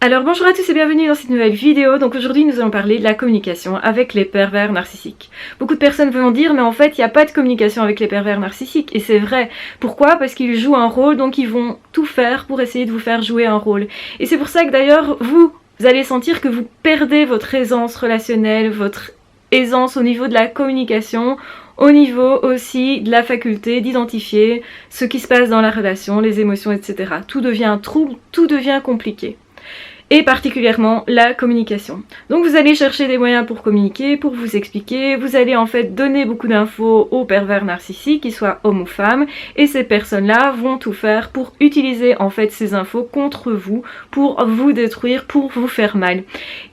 Alors bonjour à tous et bienvenue dans cette nouvelle vidéo. Donc aujourd'hui nous allons parler de la communication avec les pervers narcissiques. Beaucoup de personnes vont dire mais en fait il n'y a pas de communication avec les pervers narcissiques, et c'est vrai. Pourquoi? Parce qu'ils jouent un rôle, donc ils vont tout faire pour essayer de vous faire jouer un rôle. Et c'est pour ça que d'ailleurs vous allez sentir que vous perdez votre aisance relationnelle, votre aisance au niveau de la communication, au niveau aussi de la faculté d'identifier ce qui se passe dans la relation, les émotions, etc. Tout devient trouble, tout devient compliqué. Et particulièrement la communication. Donc vous allez chercher des moyens pour communiquer, pour vous expliquer, vous allez en fait donner beaucoup d'infos aux pervers narcissiques, qu'ils soient hommes ou femmes, et ces personnes-là vont tout faire pour utiliser en fait ces infos contre vous, pour vous détruire, pour vous faire mal.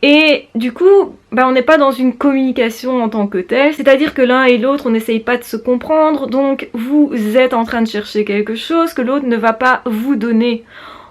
Et du coup, on n'est pas dans une communication en tant que telle, c'est-à-dire que l'un et l'autre on n'essaye pas de se comprendre, donc vous êtes en train de chercher quelque chose que l'autre ne va pas vous donner.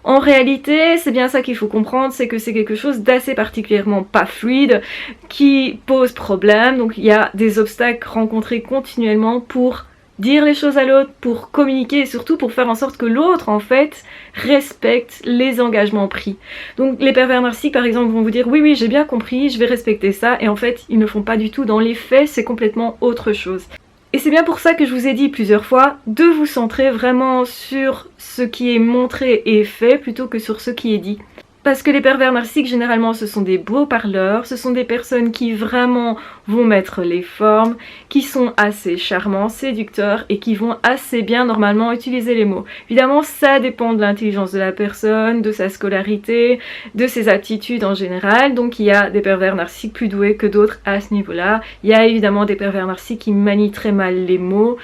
En réalité, c'est bien ça qu'il faut comprendre, c'est que c'est quelque chose d'assez particulièrement pas fluide, qui pose problème, donc il y a des obstacles rencontrés continuellement pour dire les choses à l'autre, pour communiquer et surtout pour faire en sorte que l'autre en fait respecte les engagements pris. Donc les pervers narcissiques par exemple vont vous dire oui j'ai bien compris, je vais respecter ça, et en fait ils ne font pas du tout. Dans les faits c'est complètement autre chose. Et c'est bien pour ça que je vous ai dit plusieurs fois de vous centrer vraiment sur ce qui est montré et fait plutôt que sur ce qui est dit. Parce que les pervers narcissiques, généralement, ce sont des beaux parleurs, ce sont des personnes qui vraiment vont mettre les formes, qui sont assez charmants, séducteurs et qui vont assez bien normalement utiliser les mots. Évidemment, ça dépend de l'intelligence de la personne, de sa scolarité, de ses aptitudes en général. Donc il y a des pervers narcissiques plus doués que d'autres à ce niveau-là. Il y a évidemment des pervers narcissiques qui manient très mal les mots.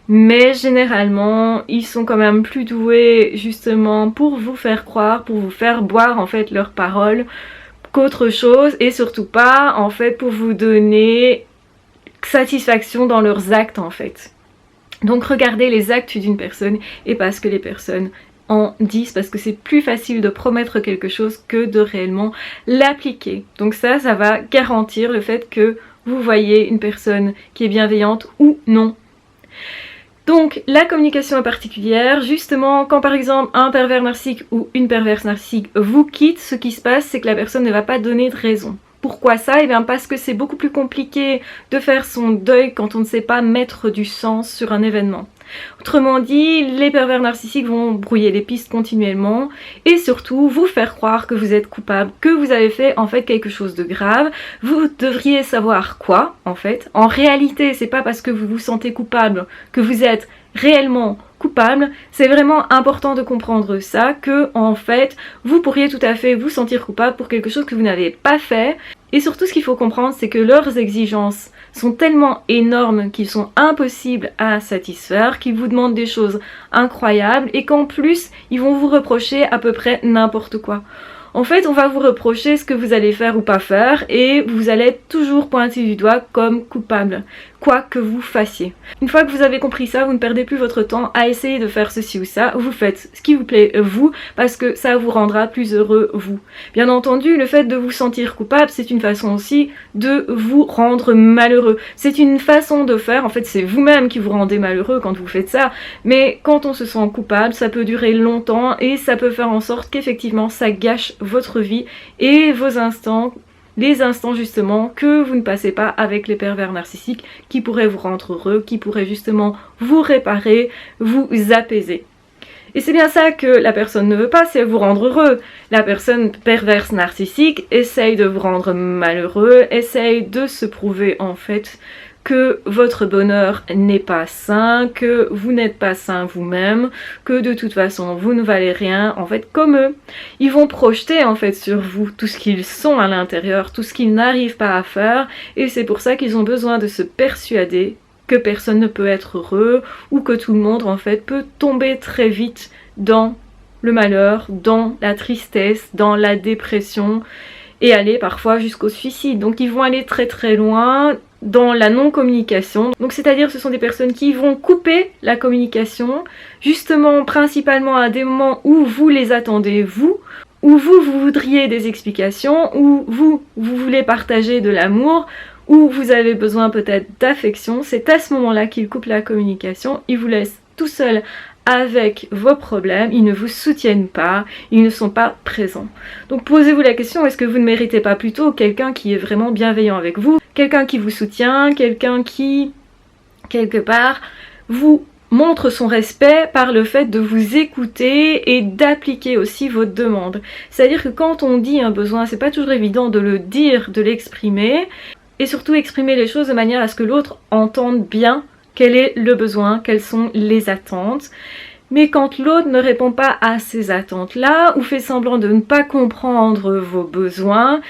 Mais généralement, ils sont quand même plus doués justement pour vous faire croire, pour vous faire boire en fait leurs paroles qu'autre chose, et surtout pas en fait pour vous donner satisfaction dans leurs actes en fait. Donc regardez les actes d'une personne et pas ce que les personnes en disent, parce que c'est plus facile de promettre quelque chose que de réellement l'appliquer. Donc ça va garantir le fait que vous voyez une personne qui est bienveillante ou non. Donc la communication est particulière, justement quand par exemple un pervers narcissique ou une perverse narcissique vous quitte, ce qui se passe c'est que la personne ne va pas donner de raison. Pourquoi ça? Eh bien parce que c'est beaucoup plus compliqué de faire son deuil quand on ne sait pas mettre du sens sur un événement. Autrement dit, les pervers narcissiques vont brouiller les pistes continuellement et surtout vous faire croire que vous êtes coupable, que vous avez fait en fait quelque chose de grave. Vous devriez savoir quoi en fait. En réalité, c'est pas parce que vous vous sentez coupable que vous êtes réellement coupable. C'est vraiment important de comprendre ça, que en fait vous pourriez tout à fait vous sentir coupable pour quelque chose que vous n'avez pas fait. Et surtout ce qu'il faut comprendre, c'est que leurs exigences sont tellement énormes qu'ils sont impossibles à satisfaire, qu'ils vous demandent des choses incroyables et qu'en plus ils vont vous reprocher à peu près n'importe quoi. En fait, on va vous reprocher ce que vous allez faire ou pas faire et vous allez être toujours pointé du doigt comme coupable, quoi que vous fassiez. Une fois que vous avez compris ça, vous ne perdez plus votre temps à essayer de faire ceci ou ça, vous faites ce qui vous plaît vous, parce que ça vous rendra plus heureux vous. Bien entendu, le fait de vous sentir coupable, c'est une façon aussi de vous rendre malheureux. C'est une façon de faire, en fait c'est vous-même qui vous rendez malheureux quand vous faites ça, mais quand on se sent coupable, ça peut durer longtemps et ça peut faire en sorte qu'effectivement ça gâche votre vie et vos instants, les instants justement que vous ne passez pas avec les pervers narcissiques, qui pourraient vous rendre heureux, qui pourraient justement vous réparer, vous apaiser. Et c'est bien ça que la personne ne veut pas, c'est vous rendre heureux. La personne perverse narcissique essaye de vous rendre malheureux, essaye de se prouver en fait que votre bonheur n'est pas sain, que vous n'êtes pas sain vous-même, que de toute façon vous ne valez rien, en fait comme eux. Ils vont projeter en fait sur vous tout ce qu'ils sont à l'intérieur, tout ce qu'ils n'arrivent pas à faire, et c'est pour ça qu'ils ont besoin de se persuader que personne ne peut être heureux, ou que tout le monde en fait peut tomber très vite dans le malheur, dans la tristesse, dans la dépression, et aller parfois jusqu'au suicide. Donc ils vont aller très très loin dans la non-communication. Donc c'est-à-dire ce sont des personnes qui vont couper la communication, justement principalement à des moments où vous les attendez vous, où vous voudriez des explications, où vous voulez partager de l'amour, où vous avez besoin peut-être d'affection. C'est à ce moment-là qu'ils coupent la communication, ils vous laissent tout seul avec vos problèmes, ils ne vous soutiennent pas, ils ne sont pas présents. Donc posez-vous la question, est-ce que vous ne méritez pas plutôt quelqu'un qui est vraiment bienveillant avec vous, quelqu'un qui vous soutient, quelqu'un qui, quelque part, vous montre son respect par le fait de vous écouter et d'appliquer aussi votre demande. C'est-à-dire que quand on dit un besoin, c'est pas toujours évident de le dire, de l'exprimer, et surtout exprimer les choses de manière à ce que l'autre entende bien quel est le besoin, quelles sont les attentes. Mais quand l'autre ne répond pas à ces attentes-là, ou fait semblant de ne pas comprendre vos besoins,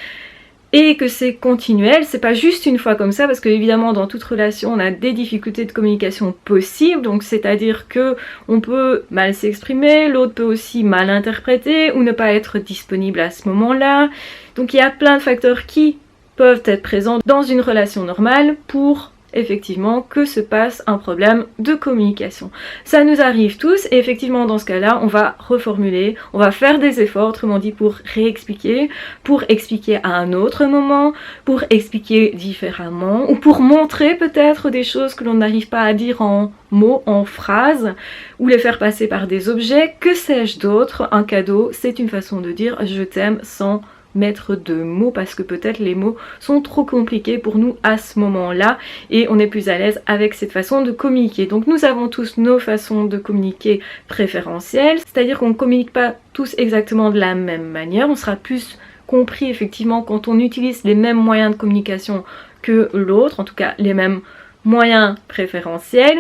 et que c'est continuel, c'est pas juste une fois comme ça, parce que évidemment dans toute relation on a des difficultés de communication possibles, donc c'est-à-dire que on peut mal s'exprimer, l'autre peut aussi mal interpréter ou ne pas être disponible à ce moment-là. Donc il y a plein de facteurs qui peuvent être présents dans une relation normale pour effectivement que se passe un problème de communication. Ça nous arrive tous et effectivement dans ce cas-là on va reformuler, on va faire des efforts, autrement dit pour réexpliquer, pour expliquer à un autre moment, pour expliquer différemment ou pour montrer peut-être des choses que l'on n'arrive pas à dire en mots, en phrases ou les faire passer par des objets, que sais-je d'autre. Un cadeau c'est une façon de dire je t'aime sans mettre de mots parce que peut-être les mots sont trop compliqués pour nous à ce moment-là et on est plus à l'aise avec cette façon de communiquer. Donc nous avons tous nos façons de communiquer préférentielles, c'est-à-dire qu'on ne communique pas tous exactement de la même manière, on sera plus compris effectivement quand on utilise les mêmes moyens de communication que l'autre, en tout cas les mêmes moyens préférentiels.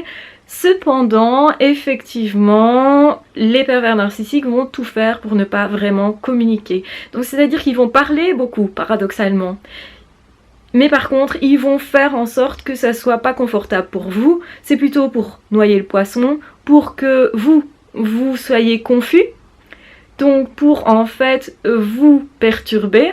Cependant, effectivement, les pervers narcissiques vont tout faire pour ne pas vraiment communiquer. Donc c'est-à-dire qu'ils vont parler beaucoup, paradoxalement. Mais par contre, ils vont faire en sorte que ça soit pas confortable pour vous. C'est plutôt pour noyer le poisson, pour que vous soyez confus. Donc pour en fait vous perturber,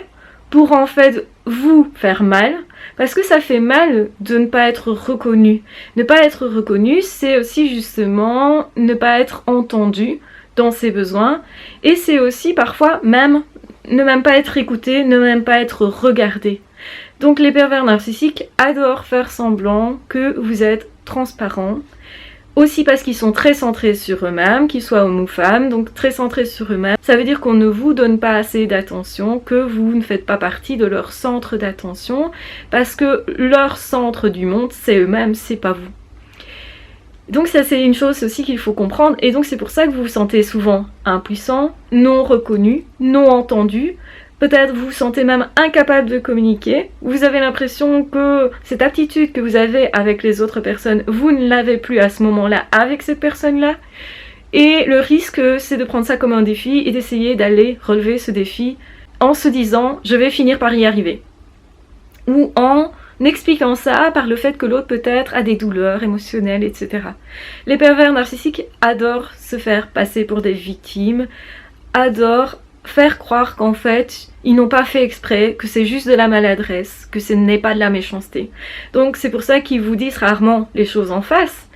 pour en fait vous faire mal. Parce que ça fait mal de ne pas être reconnu. Ne pas être reconnu, c'est aussi justement ne pas être entendu dans ses besoins. Et c'est aussi parfois même ne même pas être écouté, ne même pas être regardé. Donc les pervers narcissiques adorent faire semblant que vous êtes transparent. Aussi parce qu'ils sont très centrés sur eux-mêmes, qu'ils soient hommes ou femmes, donc très centrés sur eux-mêmes. Ça veut dire qu'on ne vous donne pas assez d'attention, que vous ne faites pas partie de leur centre d'attention, parce que leur centre du monde, c'est eux-mêmes, c'est pas vous. Donc ça c'est une chose aussi qu'il faut comprendre, et donc c'est pour ça que vous vous sentez souvent impuissant, non reconnu, non entendu. Peut-être vous vous sentez même incapable de communiquer, vous avez l'impression que cette aptitude que vous avez avec les autres personnes, vous ne l'avez plus à ce moment-là avec cette personne-là. Et le risque, c'est de prendre ça comme un défi et d'essayer d'aller relever ce défi en se disant « je vais finir par y arriver ». Ou en expliquant ça par le fait que l'autre peut-être a des douleurs émotionnelles, etc. Les pervers narcissiques adorent se faire passer pour des victimes, adorent faire croire qu'en fait, ils n'ont pas fait exprès, que c'est juste de la maladresse, que ce n'est pas de la méchanceté. Donc c'est pour ça qu'ils vous disent rarement les choses en face.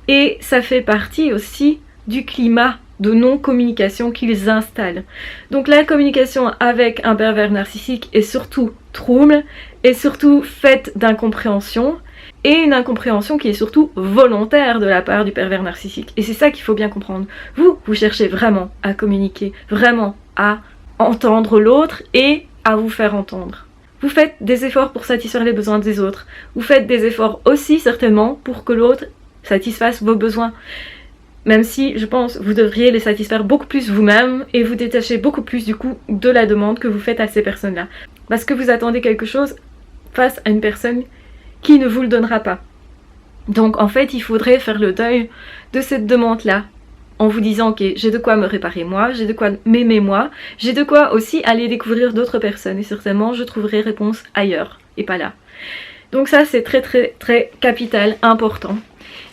Et ça fait partie aussi du climat de non-communication qu'ils installent. Donc la communication avec un pervers narcissique est surtout trouble, est surtout faite d'incompréhension, et une incompréhension qui est surtout volontaire de la part du pervers narcissique. Et c'est ça qu'il faut bien comprendre. Vous cherchez vraiment à communiquer, vraiment à entendre l'autre et à vous faire entendre. Vous faites des efforts pour satisfaire les besoins des autres. Vous faites des efforts aussi certainement pour que l'autre satisfasse vos besoins. Même si, je pense, vous devriez les satisfaire beaucoup plus vous-même et vous détacher beaucoup plus du coup de la demande que vous faites à ces personnes-là. Parce que vous attendez quelque chose face à une personne qui ne vous le donnera pas. Donc en fait, il faudrait faire le deuil de cette demande-là en vous disant ok, j'ai de quoi me réparer moi, j'ai de quoi m'aimer moi, j'ai de quoi aussi aller découvrir d'autres personnes et certainement je trouverai réponse ailleurs et pas là. Donc ça c'est très très très capital, important.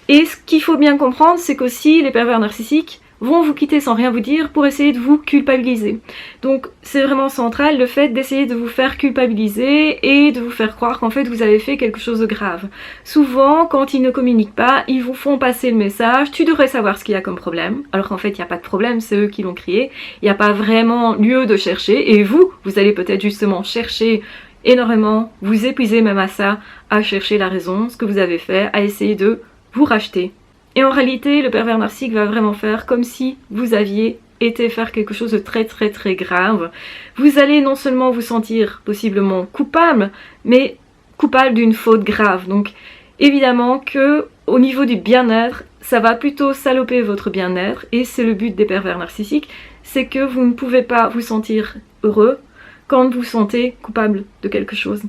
Et ce qu'il faut bien comprendre, c'est qu'aussi les pervers narcissiques vont vous quitter sans rien vous dire pour essayer de vous culpabiliser. Donc c'est vraiment central le fait d'essayer de vous faire culpabiliser et de vous faire croire qu'en fait vous avez fait quelque chose de grave. Souvent quand ils ne communiquent pas, ils vous font passer le message « tu devrais savoir ce qu'il y a comme problème », alors qu'en fait il n'y a pas de problème, c'est eux qui l'ont créé, il n'y a pas vraiment lieu de chercher et vous allez peut-être justement chercher énormément, vous épuiser même à ça, à chercher la raison, ce que vous avez fait, à essayer de vous racheter. Et en réalité, le pervers narcissique va vraiment faire comme si vous aviez été faire quelque chose de très grave. Vous allez non seulement vous sentir possiblement coupable, mais coupable d'une faute grave. Donc évidemment que au niveau du bien-être, ça va plutôt saloper votre bien-être, et c'est le but des pervers narcissiques, c'est que vous ne pouvez pas vous sentir heureux quand vous vous sentez coupable de quelque chose.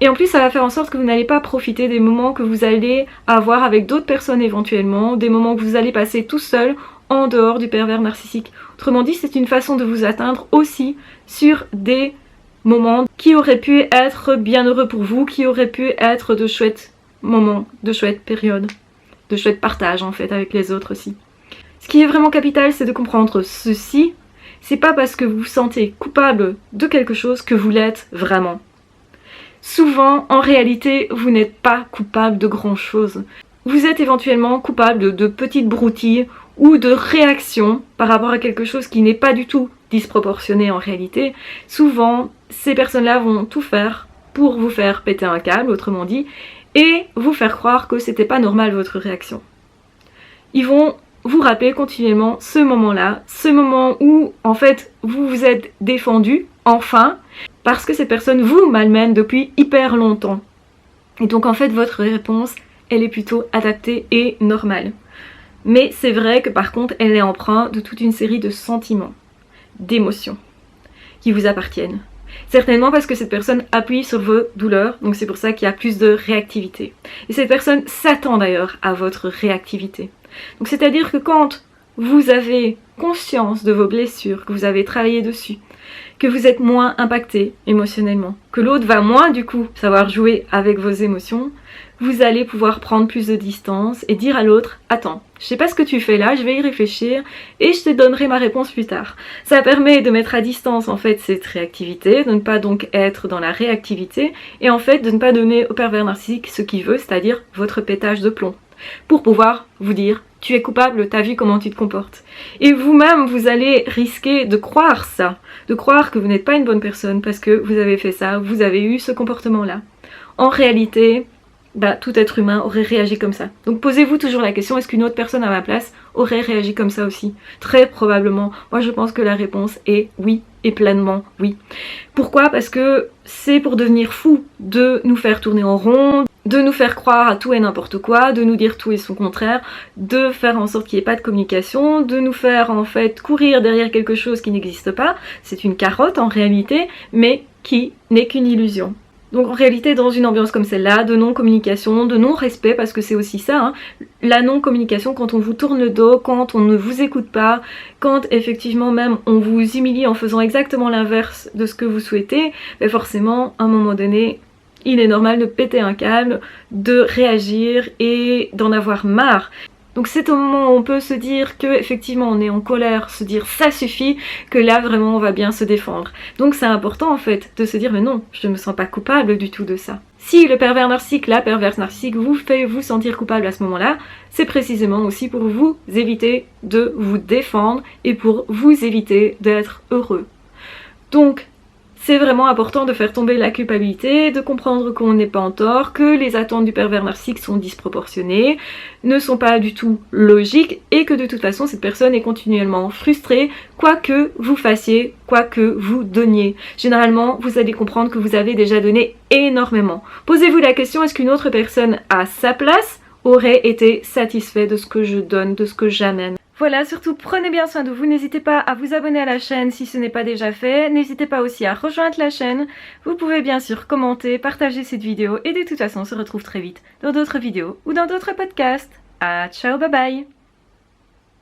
Et en plus, ça va faire en sorte que vous n'allez pas profiter des moments que vous allez avoir avec d'autres personnes éventuellement, des moments que vous allez passer tout seul en dehors du pervers narcissique. Autrement dit, c'est une façon de vous atteindre aussi sur des moments qui auraient pu être bien heureux pour vous, qui auraient pu être de chouettes moments, de chouettes périodes, de chouettes partages en fait avec les autres aussi. Ce qui est vraiment capital, c'est de comprendre ceci. C'est pas parce que vous vous sentez coupable de quelque chose que vous l'êtes vraiment. Souvent, en réalité, vous n'êtes pas coupable de grand chose. Vous êtes éventuellement coupable de petites broutilles ou de réactions par rapport à quelque chose qui n'est pas du tout disproportionné en réalité. Souvent, ces personnes-là vont tout faire pour vous faire péter un câble, autrement dit, et vous faire croire que c'était pas normal votre réaction. Ils vont vous rappeler continuellement ce moment-là, ce moment où en fait vous vous êtes défendu, enfin, parce que cette personne vous malmène depuis hyper longtemps. Et donc en fait votre réponse, elle est plutôt adaptée et normale. Mais c'est vrai que par contre elle est empreinte de toute une série de sentiments, d'émotions qui vous appartiennent. Certainement parce que cette personne appuie sur vos douleurs, donc c'est pour ça qu'il y a plus de réactivité. Et cette personne s'attend d'ailleurs à votre réactivité. Donc c'est-à-dire que quand vous avez conscience de vos blessures, que vous avez travaillé dessus, que vous êtes moins impacté émotionnellement, que l'autre va moins du coup savoir jouer avec vos émotions, vous allez pouvoir prendre plus de distance et dire à l'autre « Attends, je sais pas ce que tu fais là, je vais y réfléchir et je te donnerai ma réponse plus tard. » Ça permet de mettre à distance en fait cette réactivité, de ne pas donc être dans la réactivité et en fait de ne pas donner au pervers narcissique ce qu'il veut, c'est-à-dire votre pétage de plomb, pour pouvoir vous dire « Tu es coupable, t'as vu comment tu te comportes. » Et vous-même, vous allez risquer de croire ça, de croire que vous n'êtes pas une bonne personne parce que vous avez fait ça, vous avez eu ce comportement-là. En réalité, tout être humain aurait réagi comme ça. Donc posez-vous toujours la question, est-ce qu'une autre personne à ma place aurait réagi comme ça aussi? Très probablement. Moi je pense que la réponse est oui, et pleinement oui. Pourquoi? Parce que c'est pour devenir fou de nous faire tourner en rond, de nous faire croire à tout et n'importe quoi, de nous dire tout et son contraire, de faire en sorte qu'il n'y ait pas de communication, de nous faire en fait courir derrière quelque chose qui n'existe pas. C'est une carotte en réalité, mais qui n'est qu'une illusion. Donc en réalité, dans une ambiance comme celle-là, de non-communication, de non-respect, parce que c'est aussi ça, hein, la non-communication, quand on vous tourne le dos, quand on ne vous écoute pas, quand effectivement même on vous humilie en faisant exactement l'inverse de ce que vous souhaitez, mais forcément, à un moment donné, il est normal de péter un câble, de réagir et d'en avoir marre. Donc c'est au moment où on peut se dire que effectivement on est en colère, se dire ça suffit, que là vraiment on va bien se défendre. Donc c'est important en fait de se dire mais non, je ne me sens pas coupable du tout de ça. Si le pervers narcissique, la perverse narcissique vous fait vous sentir coupable à ce moment-là, c'est précisément aussi pour vous éviter de vous défendre et pour vous éviter d'être heureux. Donc c'est vraiment important de faire tomber la culpabilité, de comprendre qu'on n'est pas en tort, que les attentes du pervers narcissique sont disproportionnées, ne sont pas du tout logiques et que de toute façon cette personne est continuellement frustrée, quoi que vous fassiez, quoi que vous donniez. Généralement, vous allez comprendre que vous avez déjà donné énormément. Posez-vous la question, est-ce qu'une autre personne à sa place aurait été satisfait de ce que je donne, de ce que j'amène? Voilà, surtout prenez bien soin de vous, n'hésitez pas à vous abonner à la chaîne si ce n'est pas déjà fait, n'hésitez pas aussi à rejoindre la chaîne, vous pouvez bien sûr commenter, partager cette vidéo et de toute façon on se retrouve très vite dans d'autres vidéos ou dans d'autres podcasts. Ciao, bye bye.